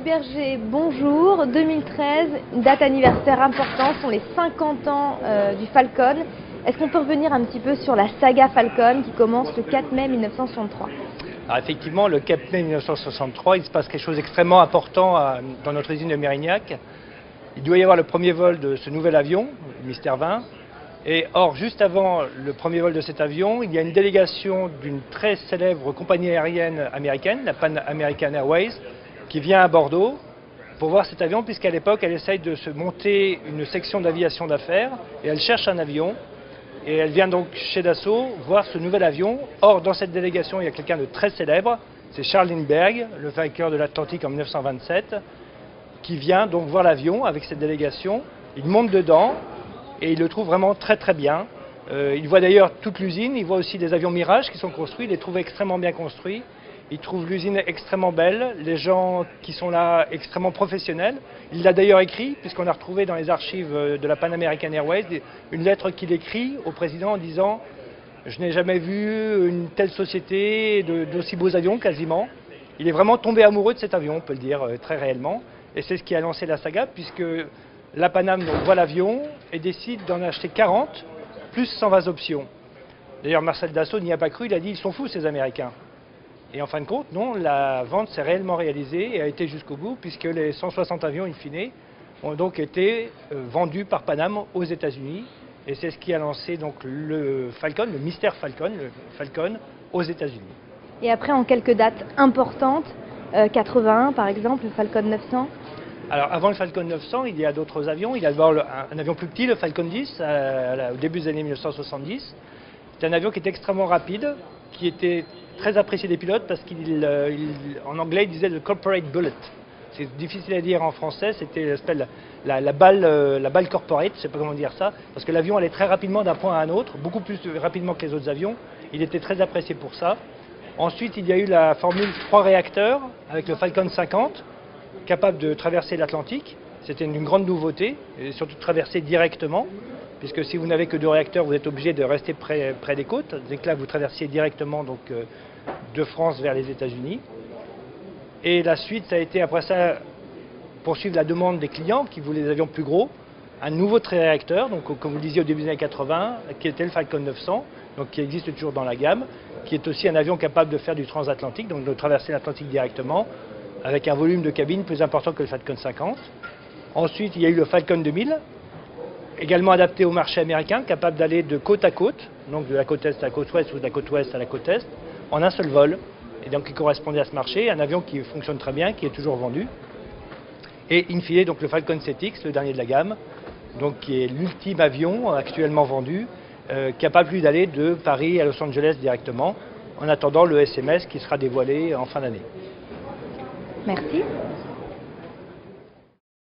Berger, bonjour. 2013, une date anniversaire importante, ce sont les 50 ans du Falcon. Est-ce qu'on peut revenir un petit peu sur la saga Falcon qui commence le 4 mai 1963? Alors effectivement, le 4 mai 1963, il se passe quelque chose d'extrêmement important dans notre usine de Mérignac. Il doit y avoir le premier vol de ce nouvel avion, le Mystère 20. Et or, juste avant le premier vol de cet avion, il y a une délégation d'une très célèbre compagnie aérienne américaine, la Pan American Airways, qui vient à Bordeaux pour voir cet avion, puisqu'à l'époque, elle essaye de se monter une section d'aviation d'affaires et elle cherche un avion. Et elle vient donc chez Dassault voir ce nouvel avion. Or, dans cette délégation, il y a quelqu'un de très célèbre, c'est Charles Lindbergh, le vainqueur de l'Atlantique en 1927, qui vient donc voir l'avion avec cette délégation. Il monte dedans et il le trouve vraiment très très bien. Il voit d'ailleurs toute l'usine, il voit aussi des avions Mirage qui sont construits, il les trouve extrêmement bien construits. Il trouve l'usine extrêmement belle, les gens qui sont là extrêmement professionnels. Il l'a d'ailleurs écrit, puisqu'on a retrouvé dans les archives de la Pan American Airways une lettre qu'il écrit au président en disant « Je n'ai jamais vu une telle société, d'aussi beaux avions quasiment ». Il est vraiment tombé amoureux de cet avion, on peut le dire très réellement. Et c'est ce qui a lancé la saga, puisque la Panam voit l'avion et décide d'en acheter 40, plus 120 options. D'ailleurs, Marcel Dassault n'y a pas cru, il a dit « Ils sont fous ces Américains ». Et en fin de compte, non, la vente s'est réellement réalisée et a été jusqu'au bout, puisque les 160 avions, in fine, ont donc été vendus par Panam aux États-Unis. Et c'est ce qui a lancé donc le Falcon, le Mystère Falcon, le Falcon, aux États-Unis. Et après, en quelques dates importantes, 81 par exemple, le Falcon 900. Alors avant le Falcon 900, il y a d'autres avions. Il y a d'abord un avion plus petit, le Falcon 10, au début des années 1970. C'est un avion qui est extrêmement rapide, qui était très apprécié des pilotes parce qu'en anglais, il disait le corporate bullet. C'est difficile à dire en français, c'était la balle corporate, je ne sais pas comment dire ça, parce que l'avion allait très rapidement d'un point à un autre, beaucoup plus rapidement que les autres avions. Il était très apprécié pour ça. Ensuite, il y a eu la formule 3 réacteurs avec le Falcon 50, capable de traverser l'Atlantique. C'était une grande nouveauté, et surtout de traverser directement, puisque si vous n'avez que 2 réacteurs, vous êtes obligé de rester près des côtes. Dès que là, vous traversiez directement donc, de France vers les États-Unis. Et la suite, ça a été après ça, poursuivre la demande des clients qui voulaient des avions plus gros, un nouveau réacteur, donc comme vous le disiez au début des années 80, qui était le Falcon 900, donc qui existe toujours dans la gamme, qui est aussi un avion capable de faire du transatlantique, donc de traverser l'Atlantique directement, avec un volume de cabine plus important que le Falcon 50. Ensuite, il y a eu le Falcon 2000, également adapté au marché américain, capable d'aller de côte à côte, donc de la côte est à la côte ouest ou de la côte ouest à la côte est, en un seul vol. Et donc qui correspondait à ce marché, un avion qui fonctionne très bien, qui est toujours vendu. Et in fine, donc le Falcon 7X, le dernier de la gamme, donc qui est l'ultime avion actuellement vendu, capable lui d'aller de Paris à Los Angeles directement, en attendant le SMS qui sera dévoilé en fin d'année. Merci.